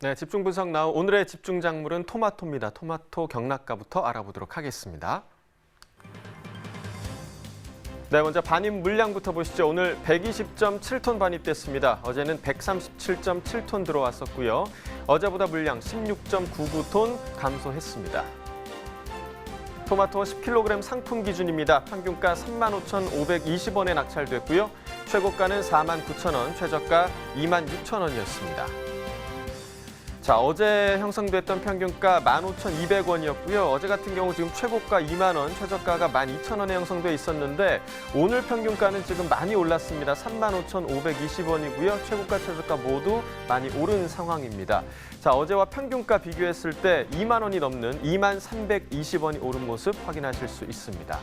네, 집중 분석 나온 오늘의 집중 작물은 토마토입니다. 토마토 경락가부터 알아보도록 하겠습니다. 네, 먼저 반입 물량부터 보시죠. 오늘 120.7톤 반입됐습니다. 어제는 137.7톤 들어왔었고요. 어제보다 물량 16.99톤 감소했습니다. 토마토 10kg 상품 기준입니다. 평균가 35,520원에 낙찰됐고요. 최고가는 49,000원, 최저가 26,000원이었습니다. 자, 어제 형성됐던 평균가 15,200원이었고요. 어제 같은 경우 지금 최고가 2만 원, 최저가가 12,000원에 형성돼 있었는데 오늘 평균가는 지금 많이 올랐습니다. 35,520원이고요. 최고가, 최저가 모두 많이 오른 상황입니다. 자, 어제와 평균가 비교했을 때 2만 원이 넘는 23,320원이 오른 모습 확인하실 수 있습니다.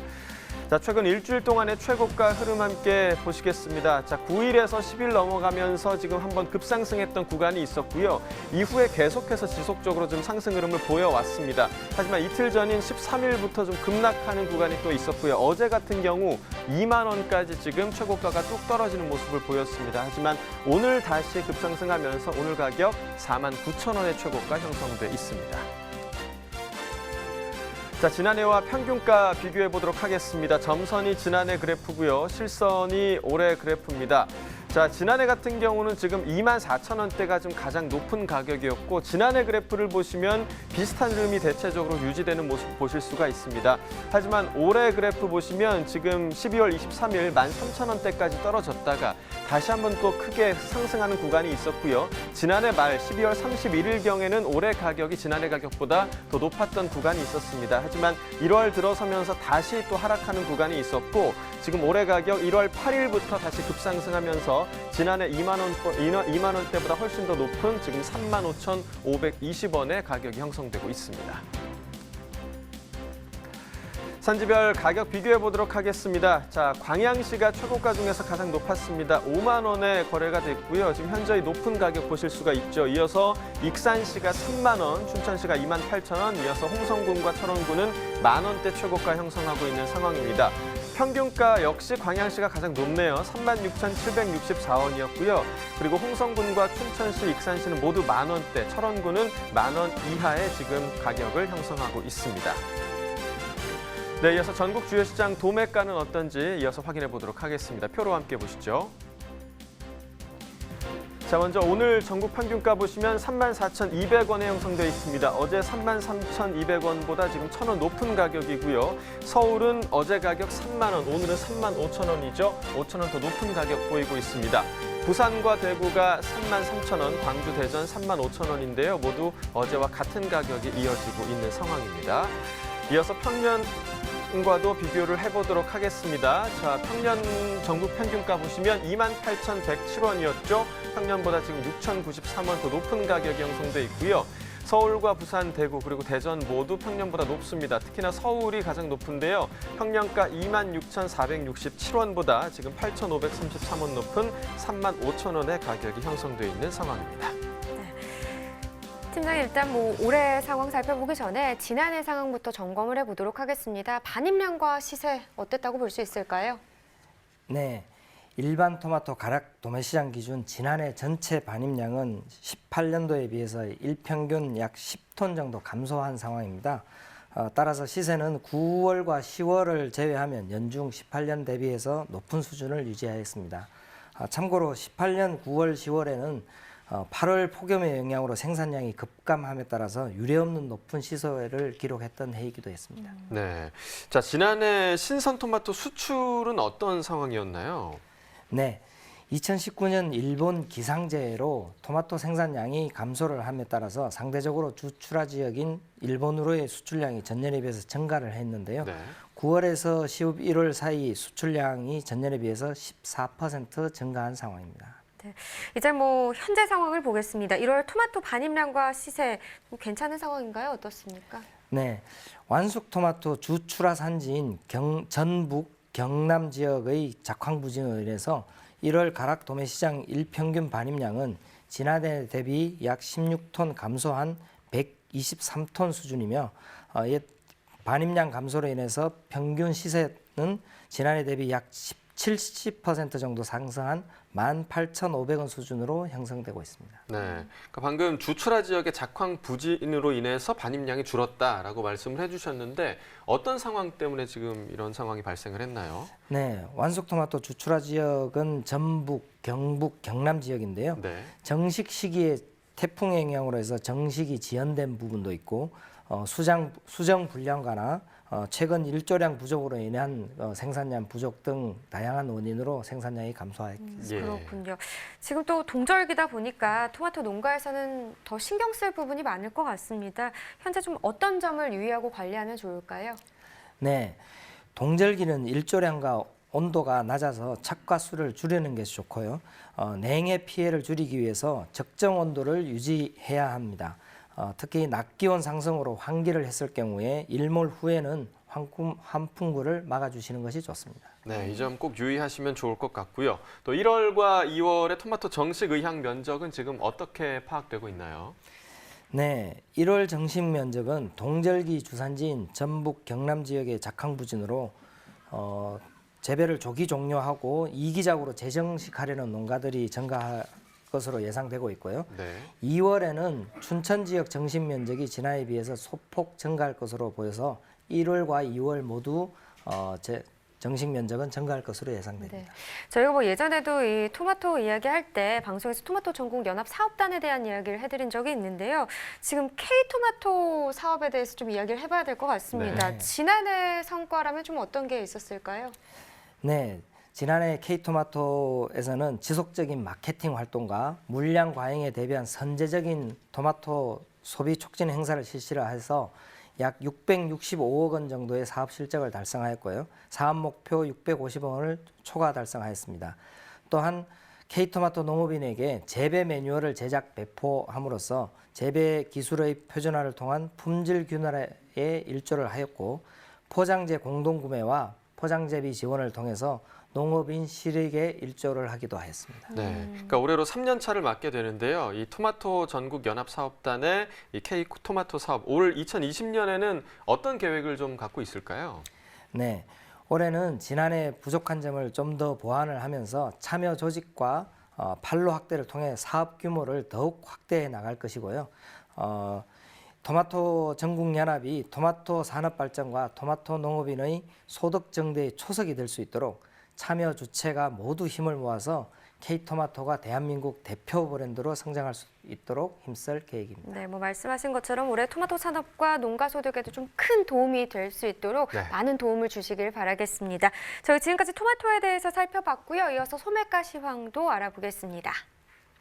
자, 최근 일주일 동안의 최고가 흐름 함께 보시겠습니다. 자, 9일에서 10일 넘어가면서 지금 한번 급상승했던 구간이 있었고요. 이후에 계속해서 지속적으로 좀 상승 흐름을 보여왔습니다. 하지만 이틀 전인 13일부터 좀 급락하는 구간이 또 있었고요. 어제 같은 경우 2만 원까지 지금 최고가가 뚝 떨어지는 모습을 보였습니다. 하지만 오늘 다시 급상승하면서 오늘 가격 49,000원의 최고가 형성돼 있습니다. 자, 지난해와 평균가 비교해 보도록 하겠습니다. 점선이 지난해 그래프고요. 실선이 올해 그래프입니다. 자, 지난해 같은 경우는 지금 24,000원대가 좀 가장 높은 가격이었고 지난해 그래프를 보시면 비슷한 흐름이 대체적으로 유지되는 모습 보실 수가 있습니다. 하지만 올해 그래프 보시면 지금 12월 23일 13,000원대까지 떨어졌다가 다시 한번 또 크게 상승하는 구간이 있었고요. 지난해 말 12월 31일경에는 올해 가격이 지난해 가격보다 더 높았던 구간이 있었습니다. 하지만 1월 들어서면서 다시 또 하락하는 구간이 있었고 지금 올해 가격 1월 8일부터 다시 급상승하면서 지난해 2만 원대보다 훨씬 더 높은 지금 35,520원의 가격이 형성되고 있습니다. 산지별 가격 비교해 보도록 하겠습니다. 자, 광양시가 최고가 중에서 가장 높았습니다. 5만 원에 거래가 됐고요. 지금 현저히 높은 가격 보실 수가 있죠. 이어서 익산시가 3만 원, 춘천시가 28,000원, 이어서 홍성군과 철원군은 만 원대 최고가 형성하고 있는 상황입니다. 평균가 역시 광양시가 가장 높네요. 36,764원이었고요. 그리고 홍성군과 춘천시, 익산시는 모두 만 원대, 철원군은 만 원 이하의 지금 가격을 형성하고 있습니다. 네, 이어서 전국 주요 시장 도매가는 어떤지 이어서 확인해 보도록 하겠습니다. 표로 함께 보시죠. 자, 먼저 오늘 전국 평균가 보시면 34,200원에 형성되어 있습니다. 어제 33,200원보다 지금 1,000원 높은 가격이고요. 서울은 어제 가격 3만 원, 오늘은 35,000원이죠. 5,000원 더 높은 가격 보이고 있습니다. 부산과 대구가 33,000원, 광주, 대전 35,000원인데요. 모두 어제와 같은 가격이 이어지고 있는 상황입니다. 이어서 평년과도 비교를 해보도록 하겠습니다. 자, 평년 전국 평균가 보시면 28,107원이었죠. 평년보다 지금 6,093원 더 높은 가격이 형성돼 있고요. 서울과 부산, 대구 그리고 대전 모두 평년보다 높습니다. 특히나 서울이 가장 높은데요. 평년가 26,467원보다 지금 8,533원 높은 35,000원의 가격이 형성돼 있는 상황입니다. 팀장님, 일단 올해 상황 살펴보기 전에 지난해 상황부터 점검을 해보도록 하겠습니다. 반입량과 시세 어땠다고 볼 수 있을까요? 네, 일반 토마토 가락 도매시장 기준 지난해 전체 반입량은 18년도에 비해서 일평균 약 10톤 정도 감소한 상황입니다. 따라서 시세는 9월과 10월을 제외하면 연중 18년 대비해서 높은 수준을 유지하였습니다. 참고로 18년 9월, 10월에는 8월 폭염의 영향으로 생산량이 급감함에 따라서 유례없는 높은 시세를 기록했던 해이기도 했습니다. 네, 자, 지난해 신선 토마토 수출은 어떤 상황이었나요? 네, 2019년 일본 기상재해로 토마토 생산량이 감소를 함에 따라서 상대적으로 주출하 지역인 일본으로의 수출량이 전년에 비해서 증가를 했는데요. 네. 9월에서 11월 사이 수출량이 전년에 비해서 14% 증가한 상황입니다. 네, 이제 현재 상황을 보겠습니다. 1월 토마토 반입량과 시세 괜찮은 상황인가요? 어떻습니까? 네, 완숙 토마토 주출하 산지인 전북, 경남 지역의 작황 부진으로 인해서 1월 가락 도매시장 일평균 반입량은 지난해 대비 약 16톤 감소한 123톤 수준이며 반입량 감소로 인해서 평균 시세는 지난해 대비 약 70% 정도 상승한 18,500원 수준으로 형성되고 있습니다. 네, 그러니까 방금 주출하 지역의 작황 부진으로 인해서 반입량이 줄었다라고 말씀을 해주셨는데 어떤 상황 때문에 지금 이런 상황이 발생을 했나요? 네, 완숙토마토 주출하 지역은 전북, 경북, 경남 지역인데요. 네. 정식 시기에 태풍 영향으로 해서 정식이 지연된 부분도 있고 수정 불량과나 최근 일조량 부족으로 인한 생산량 부족 등 다양한 원인으로 생산량이 감소했습니다. 예. 그렇군요. 지금 또 동절기다 보니까 토마토 농가에서는 더 신경 쓸 부분이 많을 것 같습니다. 현재 좀 어떤 점을 유의하고 관리하면 좋을까요? 네, 동절기는 일조량과 온도가 낮아서 착과수를 줄이는 것이 좋고요. 냉해 피해를 줄이기 위해서 적정 온도를 유지해야 합니다. 특히 낮 기온 상승으로 환기를 했을 경우에 일몰 후에는 환풍구를 막아주시는 것이 좋습니다. 네, 이 점 꼭 유의하시면 좋을 것 같고요. 또 1월과 2월의 토마토 정식 의향 면적은 지금 어떻게 파악되고 있나요? 네, 1월 정식 면적은 동절기 주산지인 전북, 경남 지역의 작황 부진으로 재배를 조기 종료하고 이기적으로 재정식하려는 농가들이 증가할 것으로 예상되고 있고요. 네. 2월에는 춘천 지역 정식 면적이 지난해에 비해서 소폭 증가할 것으로 보여서 1월과 2월 모두 정식 면적은 증가할 것으로 예상됩니다. 네. 저희가 뭐 예전에도 이 토마토 이야기할 때 방송에서 토마토 전국 연합 사업단에 대한 이야기를 해드린 적이 있는데요. 지금 K토마토 사업에 대해서 좀 이야기를 해봐야 될 것 같습니다. 네. 지난해 성과라면 좀 어떤 게 있었을까요? 네, 지난해 K토마토에서는 지속적인 마케팅 활동과 물량 과잉에 대비한 선제적인 토마토 소비 촉진 행사를 실시를 해서 약 665억 원 정도의 사업 실적을 달성하였고요. 사업 목표 650억 원을 초과 달성하였습니다. 또한 K토마토 농업인에게 재배 매뉴얼을 제작 배포함으로써 재배 기술의 표준화를 통한 품질 균열에 일조를 하였고 포장재 공동구매와 포장재비 지원을 통해서 농업인 실익에 일조를 하기도 하였습니다. 네, 그러니까 올해로 3년 차를 맞게 되는데요. 이 토마토 전국 연합 사업단의 이 K 토마토 사업 올 2020년에는 어떤 계획을 좀 갖고 있을까요? 네, 올해는 지난해 부족한 점을 좀 더 보완을 하면서 참여 조직과 판로 확대를 통해 사업 규모를 더욱 확대해 나갈 것이고요. 토마토 전국연합이 토마토 산업 발전과 토마토 농업인의 소득 증대의 초석이 될 수 있도록 참여 주체가 모두 힘을 모아서 K토마토가 대한민국 대표 브랜드로 성장할 수 있도록 힘쓸 계획입니다. 네, 뭐 말씀하신 것처럼 올해 토마토 산업과 농가 소득에도 좀 큰 도움이 될 수 있도록 네. 많은 도움을 주시길 바라겠습니다. 저희 지금까지 토마토에 대해서 살펴봤고요. 이어서 소매가 시황도 알아보겠습니다.